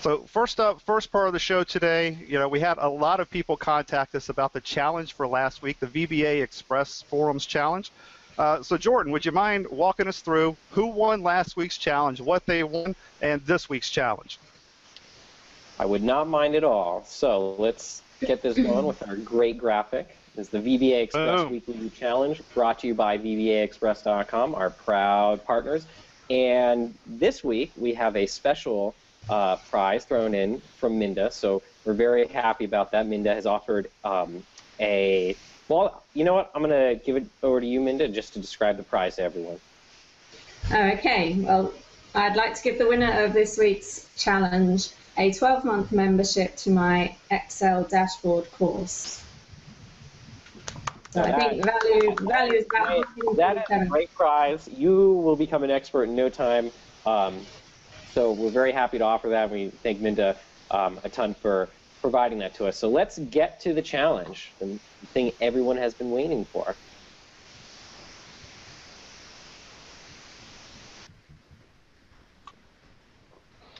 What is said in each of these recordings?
So first up, first part of the show today, we had a lot of people contact us about the challenge for last week, the VBAExpress Forums Challenge. So Jordan, would you mind walking us through who won last week's challenge, what they won, and this week's challenge? I would not mind at all. So let's get this going with our great graphic. This is the VBAExpress Weekly Challenge, brought to you by VBAExpress.com, our proud partners. And this week, we have a special prize thrown in from Mynda, so we're very happy about that. Mynda has offered well, you know what? I'm going to give it over to you, Mynda, just to describe the prize to everyone. Okay, well, I'd like to give the winner of this week's challenge a 12-month membership to my Excel dashboard course. So I think value is about that is a great prize. You will become an expert in no time. So we're very happy to offer that. We thank Mynda a ton for providing that to us. So let's get to the challenge, the thing everyone has been waiting for.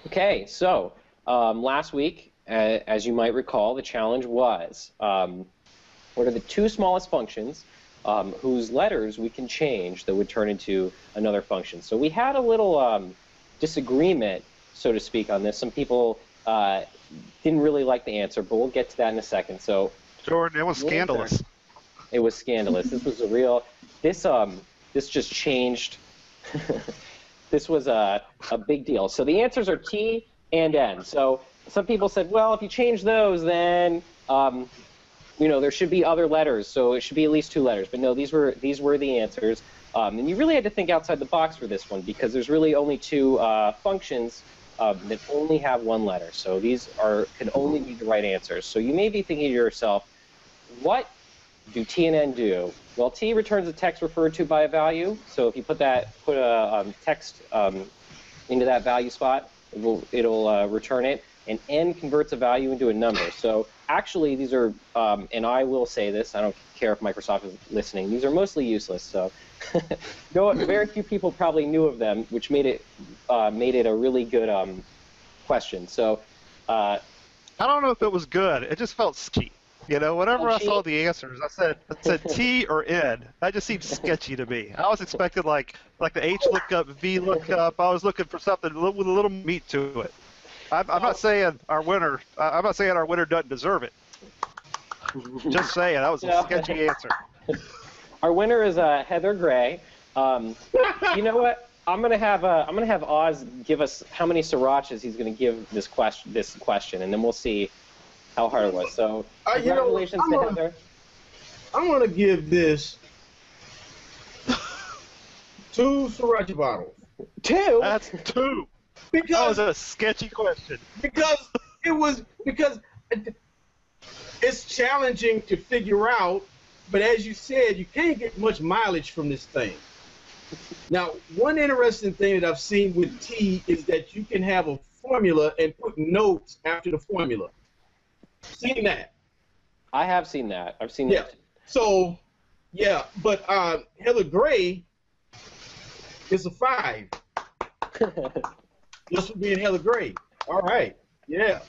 Okay, so last week, as you might recall, the challenge was what are the two smallest functions whose letters we can change that would turn into another function. So we had a little disagreement, so to speak, on this. Some people didn't really like the answer, but we'll get to that in a second. So, Jordan, it was scandalous. It was scandalous. This was a real. This just changed. This was a big deal. So the answers are T and N. So some people said, well, if you change those, then there should be other letters. So it should be at least two letters. But no, these were the answers. And you really had to think outside the box for this one because there's really only two functions that only have one letter. So these can only be the right answers. So you may be thinking to yourself, what do T and N do? Well, T returns a text referred to by a value. So if you put a text into that value spot, it'll return it. And N converts a value into a number. So actually, these are, and I will say this, I don't care if Microsoft is listening, these are mostly useless. So very few people probably knew of them, which made it a really good question. So I don't know if it was good. It just felt sketchy. Whenever I saw the answers, I said T or N. That just seemed sketchy to me. I was expecting like the H lookup, V lookup. I was looking for something with a little meat to it. I'm not saying our winner. I'm not saying our winner doesn't deserve it. Just saying that was a sketchy answer. Our winner is Heather Gray. You know what? I'm gonna have Oz give us how many srirachas he's gonna give this question, and then we'll see how hard it was. So congratulations to Heather. I'm gonna give this 2 sriracha bottles. 2? That's 2. Because that was a sketchy question. Because it's challenging to figure out, but as you said, you can't get much mileage from this thing. Now, one interesting thing that I've seen with T is that you can have a formula and put notes after the formula. Seen that? I have seen that. I've seen that. So, yeah, but Heather Gray is a 5. This would be in Heather Gray. All right. Yeah.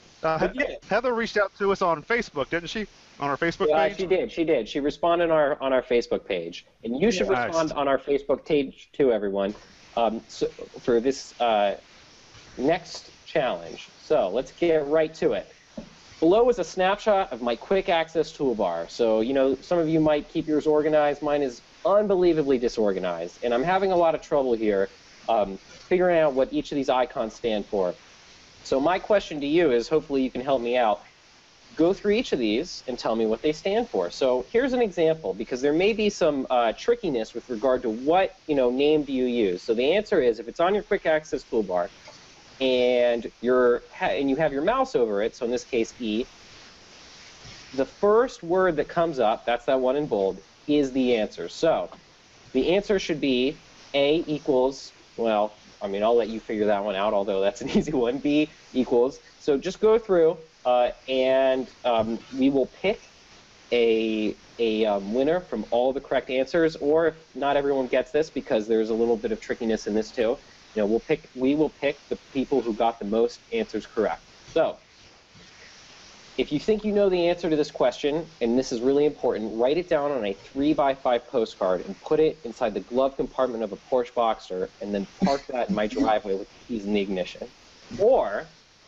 Heather reached out to us on Facebook, didn't she? On our Facebook page? She did. She responded on our Facebook page. And you should respond on our Facebook page too, everyone, for this next challenge. So let's get right to it. Below is a snapshot of my Quick Access Toolbar. So, some of you might keep yours organized. Mine is unbelievably disorganized. And I'm having a lot of trouble here figuring out what each of these icons stand for. So my question to you is, hopefully you can help me out. Go through each of these and tell me what they stand for. So here's an example, because there may be some trickiness with regard to what name do you use. So the answer is, if it's on your Quick Access Toolbar and you have your mouse over it, so in this case E, the first word that comes up, that's that one in bold, is the answer. So the answer should be A equals, well, I'll let you figure that one out, although that's an easy one. B equals. So just go through, and we will pick a winner from all the correct answers, or if not everyone gets this, because there's a little bit of trickiness in this too, we will pick the people who got the most answers correct. So, if you think you know the answer to this question, and this is really important, write it down on a 3x5 postcard and put it inside the glove compartment of a Porsche Boxster, and then park that in my driveway with the keys in the ignition. Or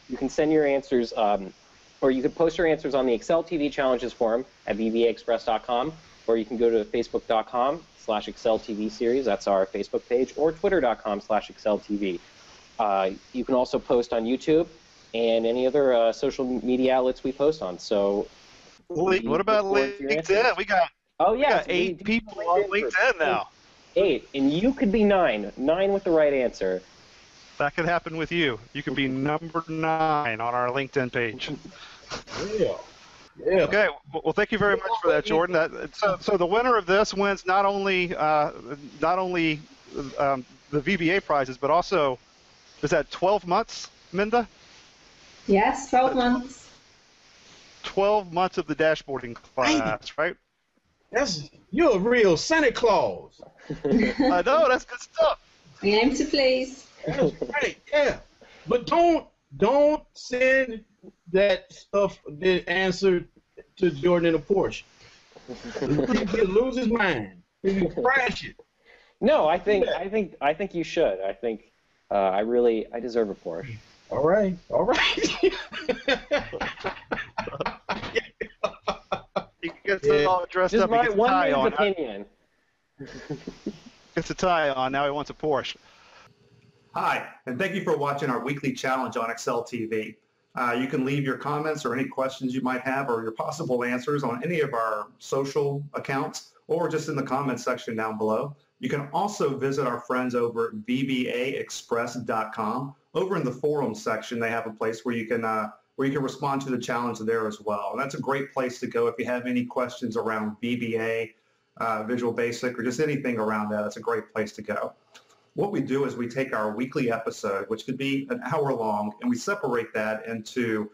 you can send your answers, or you could post your answers on the Excel TV Challenges forum at VBAExpress.com, or you can go to Facebook.com/Excel TV series, that's our Facebook page, or Twitter.com/Excel TV. You can also post on YouTube and any other social media outlets we post on. So, what about LinkedIn? We got 8 people on LinkedIn now. 8, and you could be 9. 9 with the right answer. That could happen with you. You could be number 9 on our LinkedIn page. Yeah. Yeah. Okay. Well, thank you very much for that, Jordan. So the winner of this wins not only the VBA prizes, but also, is that 12 months, Mynda? Yes, 12 months. 12 months of the dashboarding class, right? You're a real Santa Claus. I know, that's good stuff. We aim to please. That's right, yeah. But don't send that stuff, the answer, to Jordan in a Porsche. He'll lose his mind. He'll crash it. No, I think you should. I think I deserve a Porsche. All right. He gets it all dressed Just up. my He gets a one tie man's on. opinion. Gets a tie on. Now he wants a Porsche. Hi, and thank you for watching our weekly challenge on Excel TV. You can leave your comments or any questions you might have or your possible answers on any of our social accounts or just in the comments section down below. You can also visit our friends over at VBAExpress.com. Over in the forum section, they have a place where you can respond to the challenge there as well. And that's a great place to go if you have any questions around VBA, Visual Basic, or just anything around that. It's a great place to go. What we do is we take our weekly episode, which could be an hour long, and we separate that into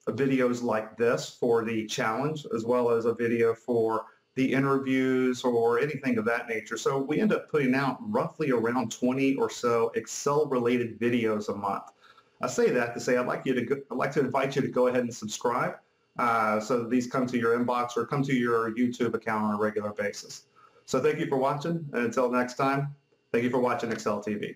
videos like this for the challenge, as well as a video for the interviews or anything of that nature. So we end up putting out roughly around 20 or so Excel-related videos a month. I say that to say I'd like to invite you to go ahead and subscribe so that these come to your inbox or come to your YouTube account on a regular basis. So thank you for watching, and until next time, thank you for watching Excel TV.